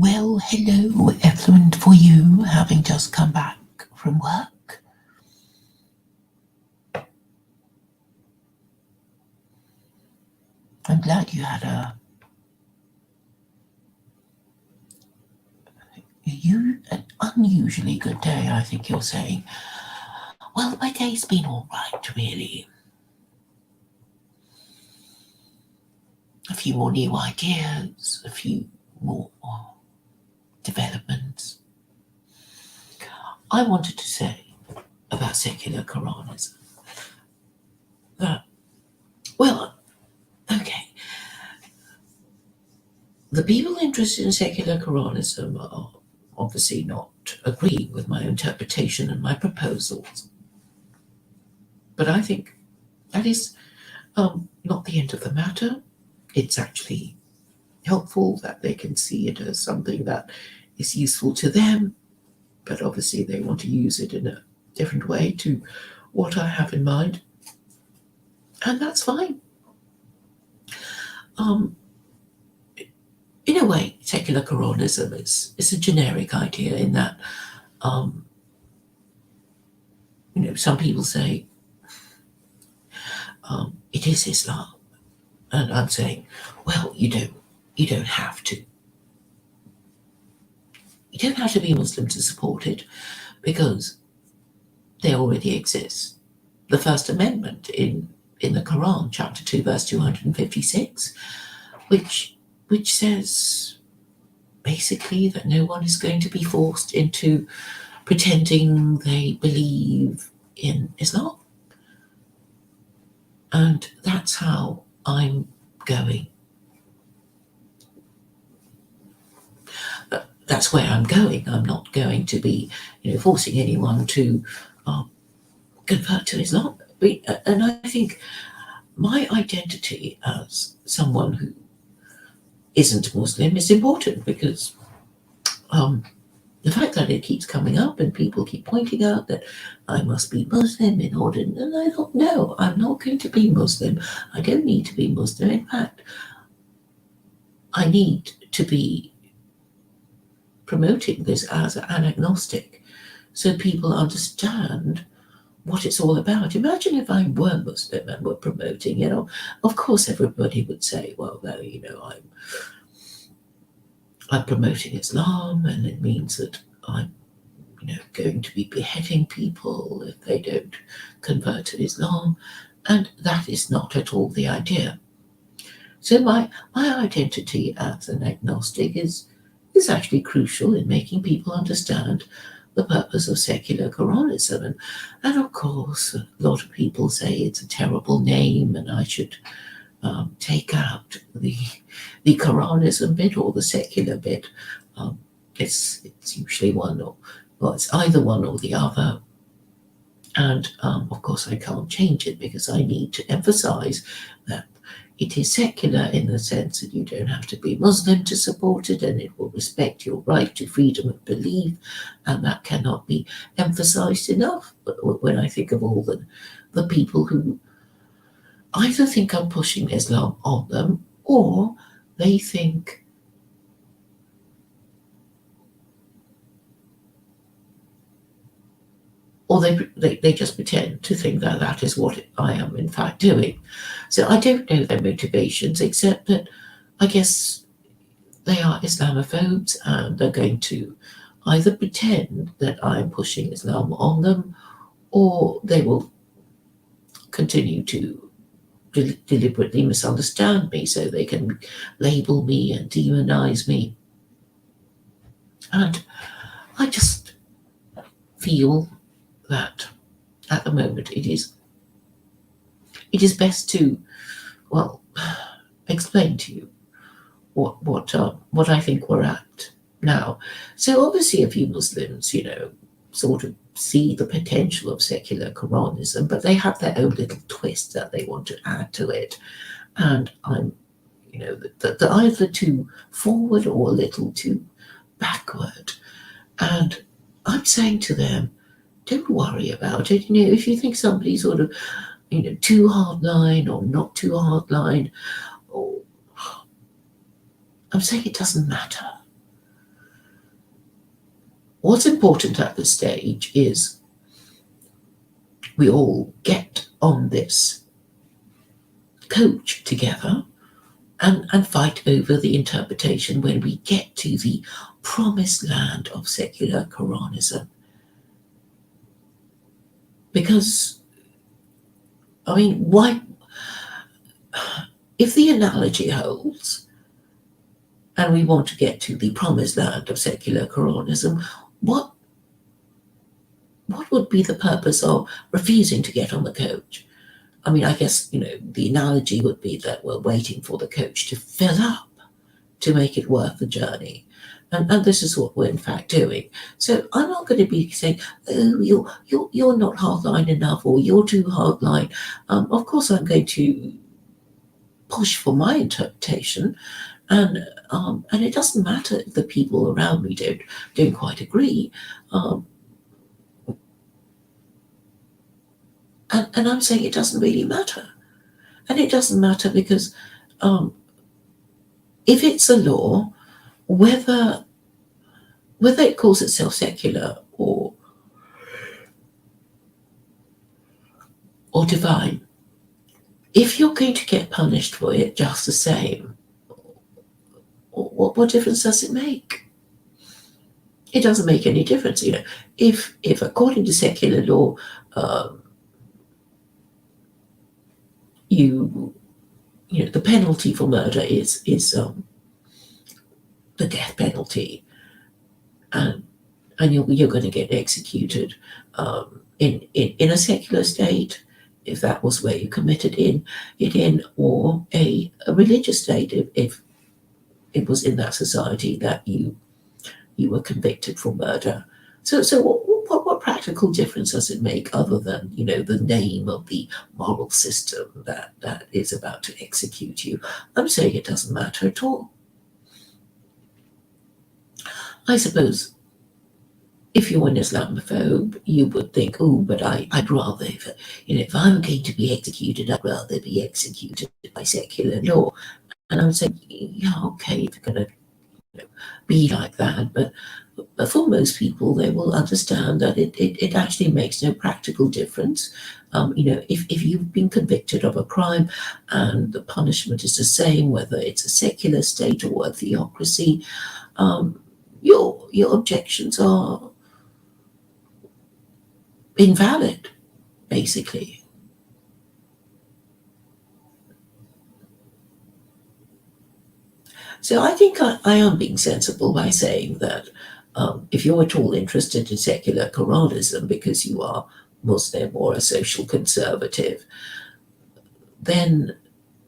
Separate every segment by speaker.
Speaker 1: Well, hello, excellent for you, having just come back from work. I'm glad you had an unusually good day, I think you're saying. Well, my day's been all right, really. A few more new ideas, a few more developments. I wanted to say about secular Koranism that, well, okay, the people interested in secular Koranism are obviously not agreeing with my interpretation and my proposals. But I think that is not the end of the matter. It's actually helpful that they can see it as something that is useful to them, but obviously they want to use it in a different way to what I have in mind, and that's fine. In a way, secular Koranism is a generic idea in that, some people say it is Islam, and I'm saying, well, you don't have to. You don't have to be Muslim to support it because they already exist. The First Amendment in the Quran, chapter 2, verse 256, which says basically that no one is going to be forced into pretending they believe in Islam. And that's how I'm going. That's where I'm going. I'm not going to be, forcing anyone to convert to Islam. And I think my identity as someone who isn't Muslim is important because the fact that it keeps coming up and people keep pointing out that I must be Muslim in order, and I don't know, I'm not going to be Muslim. I don't need to be Muslim. In fact, I need to be promoting this as an agnostic so people understand what it's all about. Imagine if I were Muslim and were promoting, of course everybody would say, well, no, I'm promoting Islam and it means that I'm, going to be beheading people if they don't convert to Islam. And that is not at all the idea. So my identity as an agnostic is actually crucial in making people understand the purpose of secular Koranism. And of course, a lot of people say it's a terrible name and I should take out the Koranism bit or the secular bit. It's usually it's either one or the other. And of course, I can't change it because I need to emphasize that it is secular in the sense that you don't have to be Muslim to support it, and it will respect your right to freedom of belief, and that cannot be emphasized enough. When I think of all the people who either think I'm pushing Islam on them, or they think they just pretend to think that that is what I am in fact doing. So I don't know their motivations, except that I guess they are Islamophobes and they're going to either pretend that I'm pushing Islam on them, or they will continue to deliberately misunderstand me so they can label me and demonize me. And I just feel that at the moment it is best to, explain to you what I think we're at now. So obviously a few Muslims, sort of see the potential of secular Koranism, but they have their own little twist that they want to add to it. And I'm, they're either too forward or a little too backward. And I'm saying to them, don't worry about it. If you think somebody's sort of, too hardline or not too hardline, I'm saying it doesn't matter. What's important at this stage is we all get on this coach together and fight over the interpretation when we get to the promised land of secular Koranism. Because, I mean, why, if the analogy holds and we want to get to the promised land of secular Koranism, what would be the purpose of refusing to get on the coach? I mean, I guess, the analogy would be that we're waiting for the coach to fill up to make it worth the journey. And this is what we're in fact doing. So I'm not going to be saying, oh, you're not hardline enough, or you're too hardline. Of course, I'm going to push for my interpretation, and it doesn't matter if the people around me don't quite agree. And I'm saying it doesn't really matter. And it doesn't matter because if it's a law, whether it calls itself secular or divine, if you're going to get punished for it just the same, what difference does it make? It doesn't make any difference. If according to secular law, the penalty for murder is the death penalty, and you're going to get executed in a secular state, if that was where you committed it in, or a religious state, if it was in that society that you were convicted for murder. So what practical difference does it make, other than the name of the moral system that is about to execute you? I'm saying it doesn't matter at all. I suppose if you're an Islamophobe, you would think, oh, but I'd rather, if I'm going to be executed, I'd rather be executed by secular law. And I'm saying, yeah, okay, if you're going to be like that, but for most people, they will understand that it actually makes no practical difference. If you've been convicted of a crime and the punishment is the same, whether it's a secular state or a theocracy, your objections are invalid, basically. So I think I am being sensible by saying that if you're at all interested in secular Koranism because you are Muslim or a social conservative, then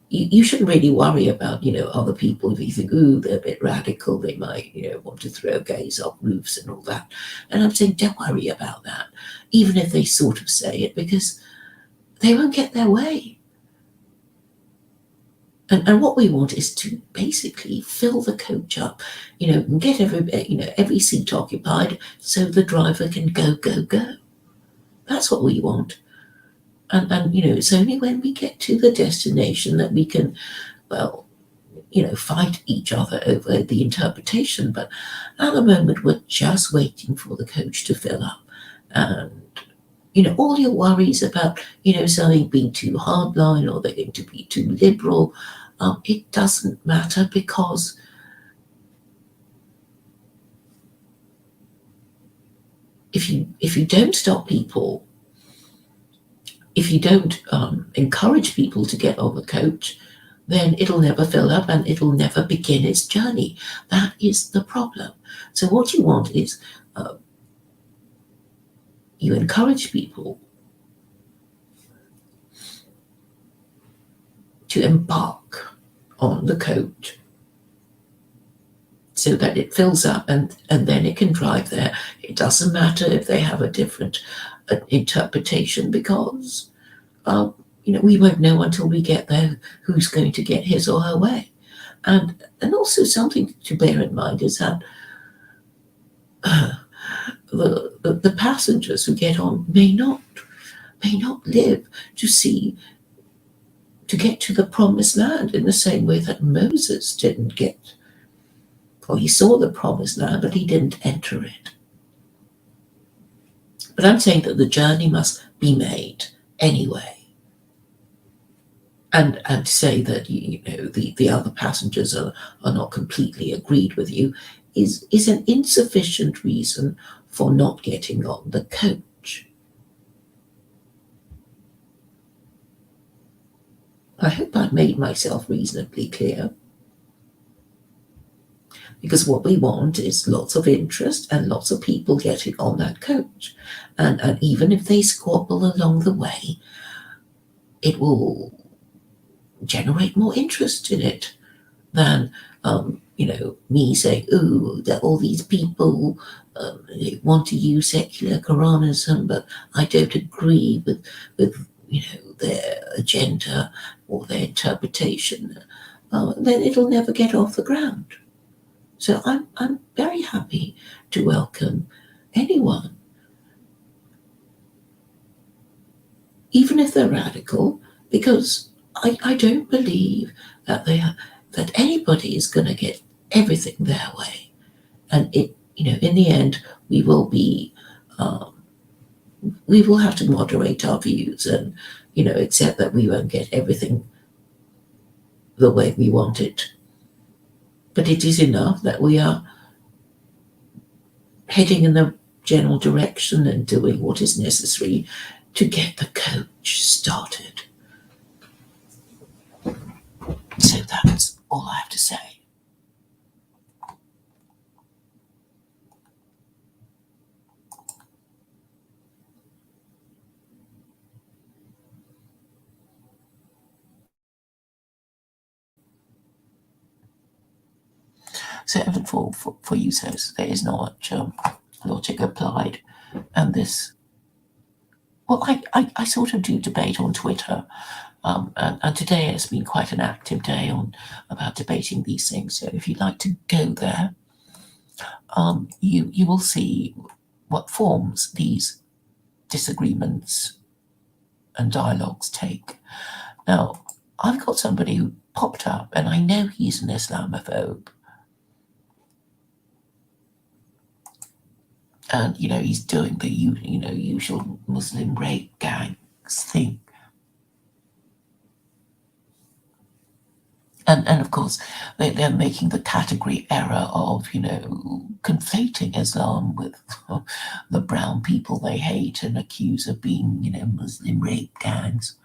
Speaker 1: you shouldn't really worry about, other people. If you think, ooh, they're a bit radical, they might, want to throw gays off roofs and all that. And I'm saying, don't worry about that, even if they sort of say it, because they won't get their way. And what we want is to basically fill the coach up, and get every seat occupied so the driver can go. That's what we want. And it's only when we get to the destination that we can, well, fight each other over the interpretation. But at the moment, we're just waiting for the coach to fill up. And all your worries about, something being too hardline or they're going to be too liberal, it doesn't matter, because if you don't stop people, if you don't encourage people to get on the coach, then it'll never fill up and it'll never begin its journey. That is the problem. So what you want is you encourage people to embark on the coach so that it fills up and then it can drive there. It doesn't matter if they have a different interpretation, because we won't know until we get there who's going to get his or her way. And also something to bear in mind is that the passengers who get on may not live to get to the promised land in the same way that Moses didn't get. Well, he saw the promised land, but he didn't enter it. But I'm saying that the journey must be made anyway. And to say that the other passengers are not completely agreed with you is an insufficient reason for not getting on the coach. I hope I've made myself reasonably clear. Because what we want is lots of interest and lots of people getting on that coach. And even if they squabble along the way, it will generate more interest in it than me saying, "Ooh, that all these people they want to use secular Koranism, but I don't agree with their agenda or their interpretation." Then it'll never get off the ground. So I'm very happy to welcome anyone, even if they're radical, because I don't believe that anybody is going to get everything their way, and in the end we will have to moderate our views and accept that we won't get everything the way we want it. But it is enough that we are heading in the general direction and doing what is necessary to get the coach started. So that's all I have to say. So even for users, there is not much logic applied. And this, well, I sort of do debate on Twitter. And today has been quite an active day about debating these things. So if you'd like to go there, you will see what forms these disagreements and dialogues take. Now, I've got somebody who popped up, and I know he's an Islamophobe. And he's doing the usual Muslim rape gangs thing. And of course, they're making the category error of conflating Islam with the brown people they hate and accuse of being Muslim rape gangs.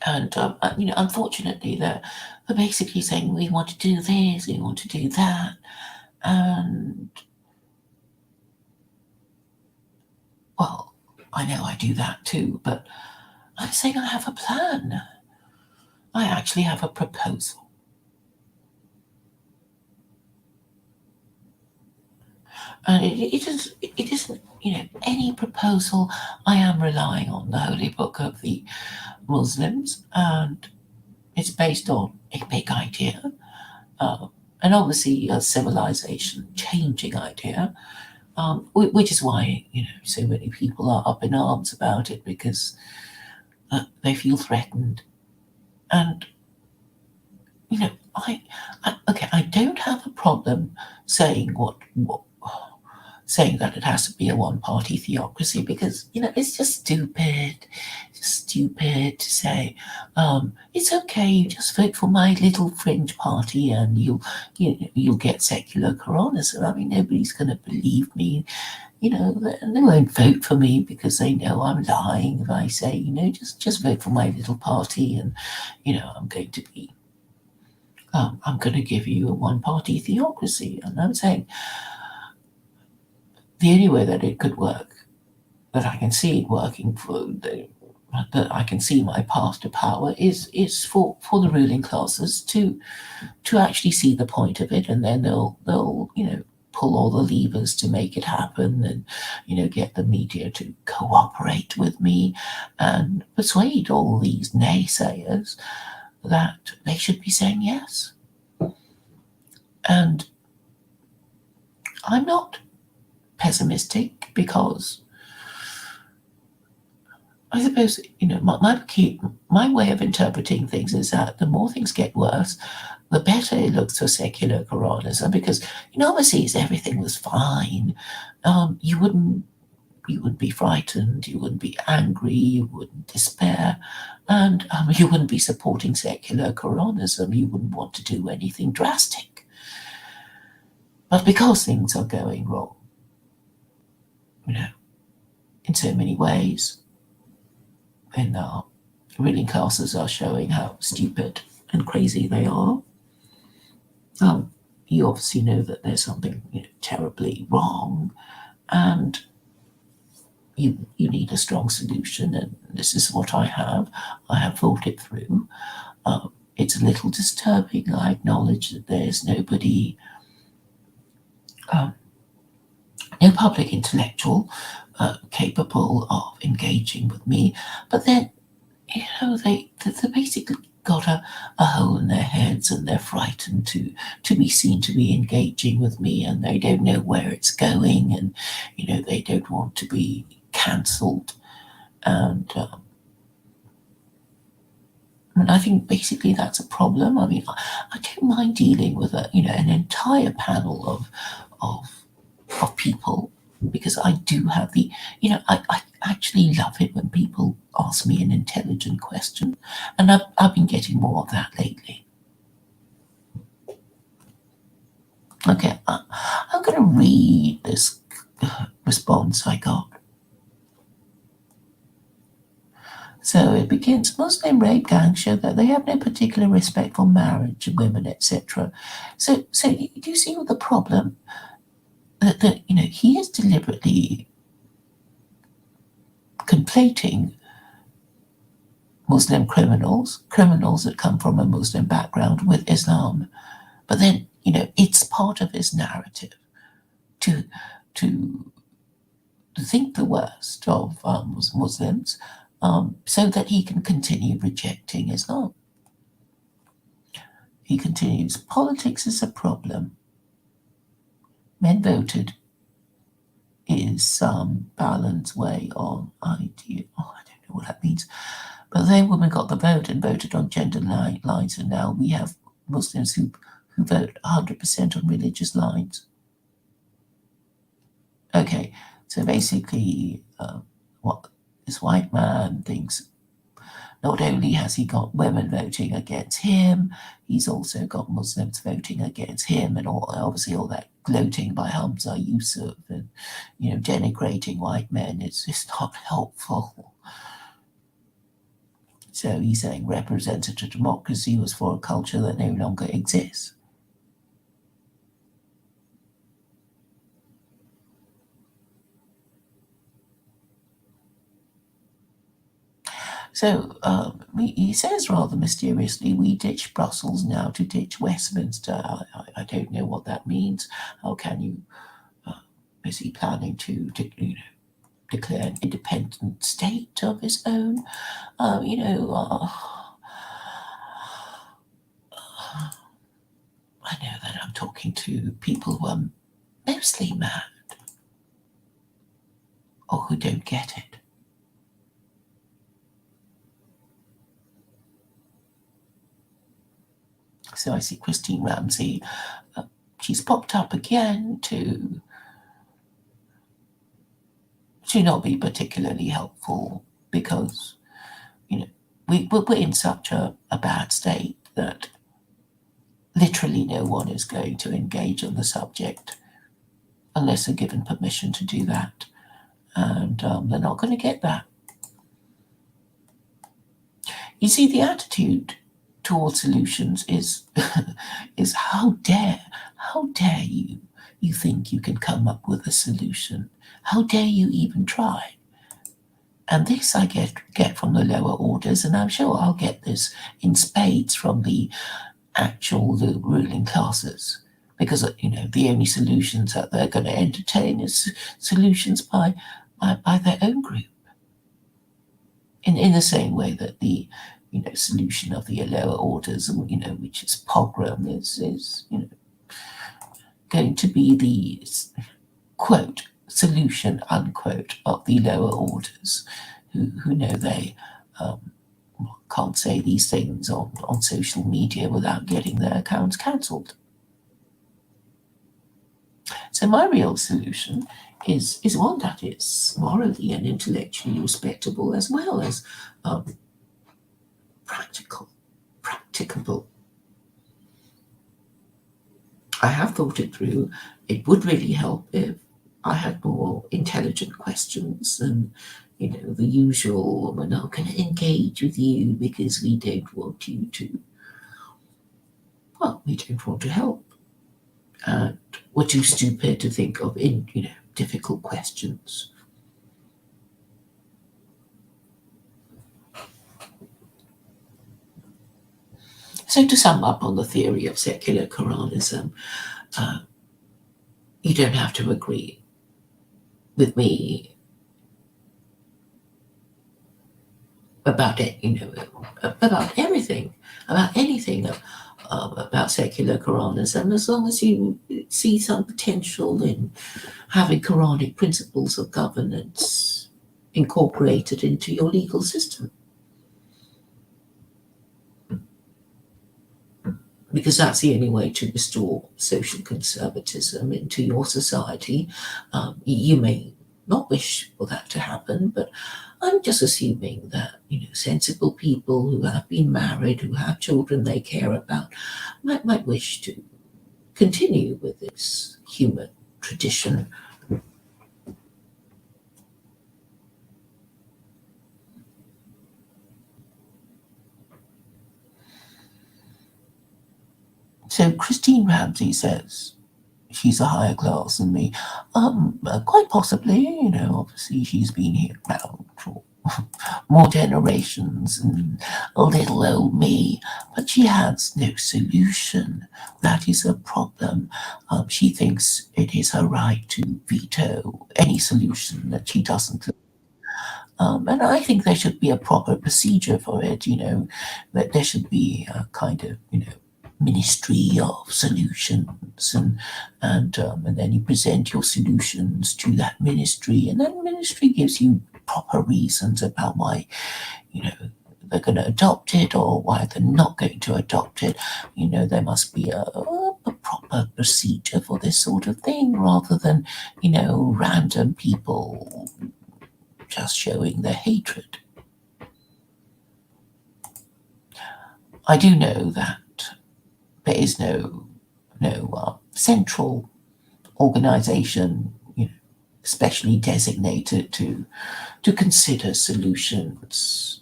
Speaker 1: And unfortunately, they're basically saying we want to do this, we want to do that, and well, I know I do that too, but I'm saying I have a plan. I actually have a proposal. And it isn't any proposal. I am relying on the holy book of the Muslims, and it's based on a big idea, uh, and obviously a civilization changing idea, which is why so many people are up in arms about it, because they feel threatened. And I don't have a problem saying saying that it has to be a one-party theocracy, because it's just stupid. It's just stupid to say it's okay, you just vote for my little fringe party and you'll get secular Koranism. I mean, nobody's going to believe me. They won't vote for me because they know I'm lying if I say just vote for my little party, and I'm going to give you a one-party theocracy. And I'm saying the only way that it could work, that I can see it working that I can see my path to power is for the ruling classes to actually see the point of it, and then they'll pull all the levers to make it happen, and get the media to cooperate with me and persuade all these naysayers that they should be saying yes. And I'm not pessimistic, because I suppose, my way of interpreting things is that the more things get worse, the better it looks for secular Koranism, because, obviously, if everything was fine, you wouldn't be frightened, you wouldn't be angry, you wouldn't despair, and you wouldn't be supporting secular Koranism. You wouldn't want to do anything drastic. But because things are going wrong, in so many ways, and our ruling classes are showing how stupid and crazy they are, you obviously know that there's something terribly wrong, and you need a strong solution, and this is what I have. I have thought it through. It's a little disturbing. I acknowledge that there's nobody, no public intellectual capable of engaging with me, but then, they basically got a hole in their heads, and they're frightened to be seen to be engaging with me, and they don't know where it's going, and they don't want to be cancelled, and I think basically that's a problem. I mean, I don't mind dealing with an entire panel of people, because I do have I actually love it when people ask me an intelligent question, and I've been getting more of that lately. Okay, I'm going to read this response I got. So it begins: Muslim rape gangs show that they have no particular respect for marriage, women, etc. So do you see what the problem? That he is deliberately conflating Muslim criminals that come from a Muslim background, with Islam. But then, it's part of his narrative to to think the worst of Muslims, so that he can continue rejecting Islam. He continues: politics is a problem. Men voted is some balanced way on idea. Oh, I don't know what that means. But then women got the vote and voted on gender lines, and now we have Muslims who vote 100% on religious lines. Okay, so basically, what this white man thinks, not only has he got women voting against him, he's also got Muslims voting against him, and obviously all that gloating by Hamza Yusuf and denigrating white men is just not helpful. So he's saying representative democracy was for a culture that no longer exists. So he says rather mysteriously, we ditch Brussels now to ditch Westminster. I don't know what that means. How can you, is he planning to declare an independent state of his own? I know that I'm talking to people who are mostly mad, or who don't get it. So I see Christine Ramsey. She's popped up again to not be particularly helpful, because we're in such a bad state that literally no one is going to engage on the subject unless they're given permission to do that, and they're not going to get that. You see, the attitude towards solutions is is how dare you think you can come up with a solution? How dare you even try? And this I get from the lower orders, and I'm sure I'll get this in spades from the ruling classes, because the only solutions that they're going to entertain is solutions by their own group. In the same way that the solution of the lower orders, which is pogrom, is going to be the quote solution unquote of the lower orders. who know they can't say these things on social media without getting their accounts cancelled. So my real solution is one that is morally and intellectually respectable as well as um, practicable. I have thought it through. It would really help if I had more intelligent questions and, the usual, we're not going to engage with you because we don't want you to, well, we don't want to help. And we're too stupid to think of, difficult questions. So to sum up on the theory of secular Koranism, you don't have to agree with me about it, about everything, about anything about secular Koranism, as long as you see some potential in having Quranic principles of governance incorporated into your legal system. Because that's the only way to restore social conservatism into your society. You may not wish for that to happen, but I'm just assuming that sensible people who have been married, who have children they care about, might wish to continue with this human tradition. So Christine Ramsey says she's a higher class than me. Quite possibly, obviously she's been here around for more generations than little old me, but she has no solution. That is a problem. She thinks it is her right to veto any solution that she doesn't. And I think there should be a proper procedure for it, that there should be a kind of, ministry of solutions, and then you present your solutions to that ministry, and that ministry gives you proper reasons about why, they're going to adopt it or why they're not going to adopt it. There must be a proper procedure for this sort of thing rather than, random people just showing their hatred. I do know that there is no central organization, especially designated to consider solutions,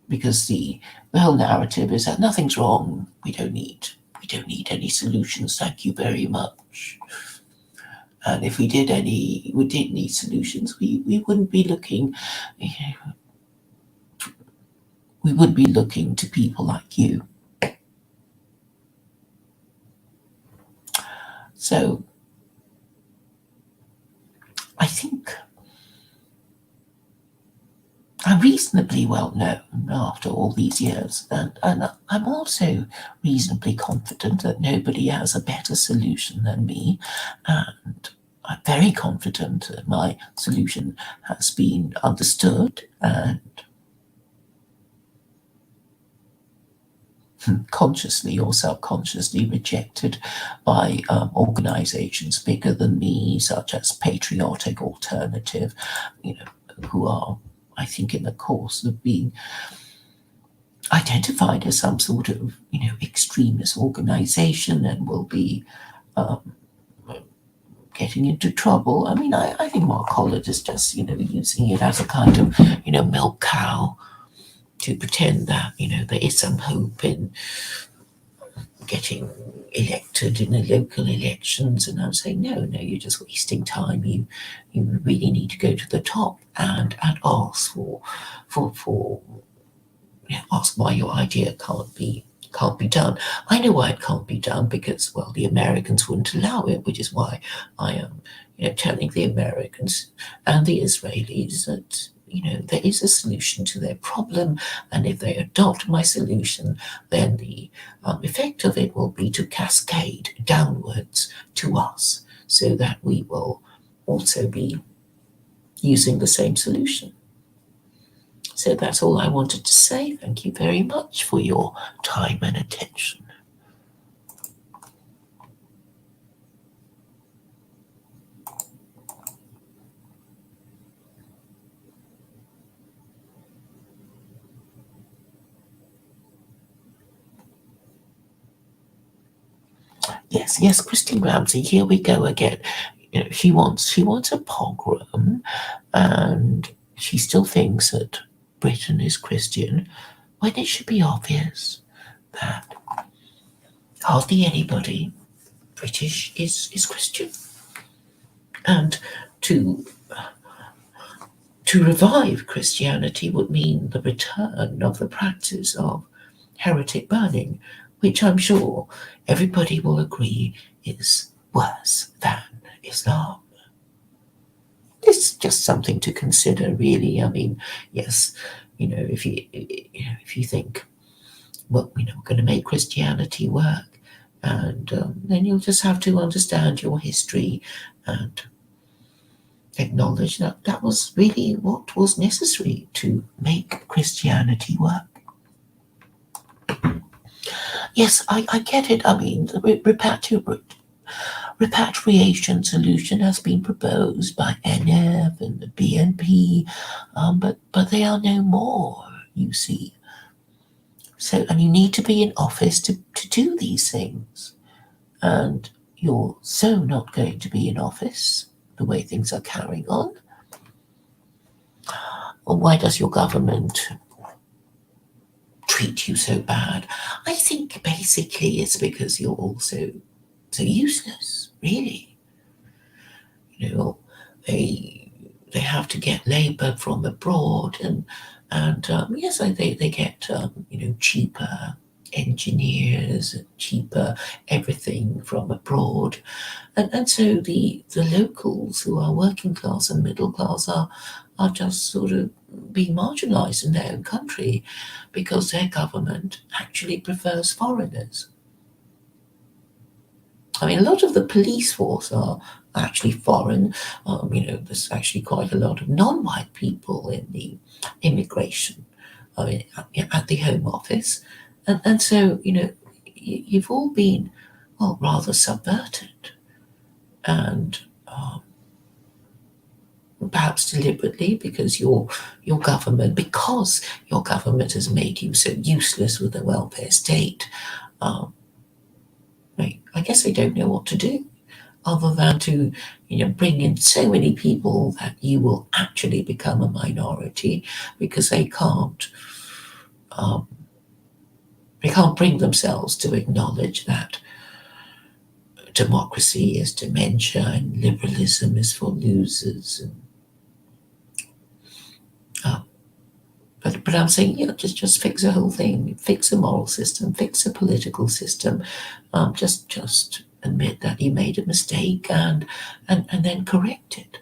Speaker 1: because the whole narrative is that nothing's wrong. We don't need any solutions. Thank you very much. And if we did need solutions, we wouldn't be looking. We would be looking to people like you. So I think I'm reasonably well known after all these years, and I'm also reasonably confident that nobody has a better solution than me, and I'm very confident that my solution has been understood and consciously or subconsciously rejected by organizations bigger than me, such as Patriotic Alternative, who are, I think, in the course of being identified as some sort of, extremist organization and will be getting into trouble. I mean, I think Mark Collett is just, using it as a kind of, milk cow to pretend that, there is some hope in getting elected in the local elections. And I'm saying, no, you're just wasting time. You really need to go to the top and ask ask why your idea can't be done. I know why it can't be done, because, well, the Americans wouldn't allow it, which is why I am, telling the Americans and the Israelis that, there is a solution to their problem, and if they adopt my solution, then the effect of it will be to cascade downwards to us, so that we will also be using the same solution. So that's all I wanted to say. Thank you very much for your time and attention. Yes, Christine Ramsey, here we go again. She wants a pogrom, and she still thinks that Britain is Christian, when it should be obvious that hardly anybody British is Christian. And to revive Christianity would mean the return of the practice of heretic burning, which I'm sure everybody will agree is worse than Islam. This is just something to consider, really. I mean, yes, if you think, well, we're going to make Christianity work, and then you'll just have to understand your history and acknowledge that that was really what was necessary to make Christianity work. Yes, I get it. I mean, the repatriation solution has been proposed by NF and the BNP, but they are no more, you see. So, and you need to be in office to do these things. And you're so not going to be in office the way things are carrying on. Or why does your government treat you so bad? I think basically it's because you're also so useless, really. They have to get labour from abroad, and yes, they get cheaper engineers, cheaper everything from abroad, and so the locals who are working class and middle class are just sort of being marginalised in their own country because their government actually prefers foreigners. I mean, a lot of the police force are actually foreign. There's actually quite a lot of non-white people in the immigration, at the Home Office, and so you've all been, well, rather subverted, and perhaps deliberately because your government has made you so useless with the welfare state. I guess they don't know what to do other than to bring in so many people that you will actually become a minority because they can't bring themselves to acknowledge that democracy is dementia and liberalism is for losers. And, but I'm saying, just fix the whole thing, fix the moral system, fix the political system, just admit that you made a mistake and then correct it.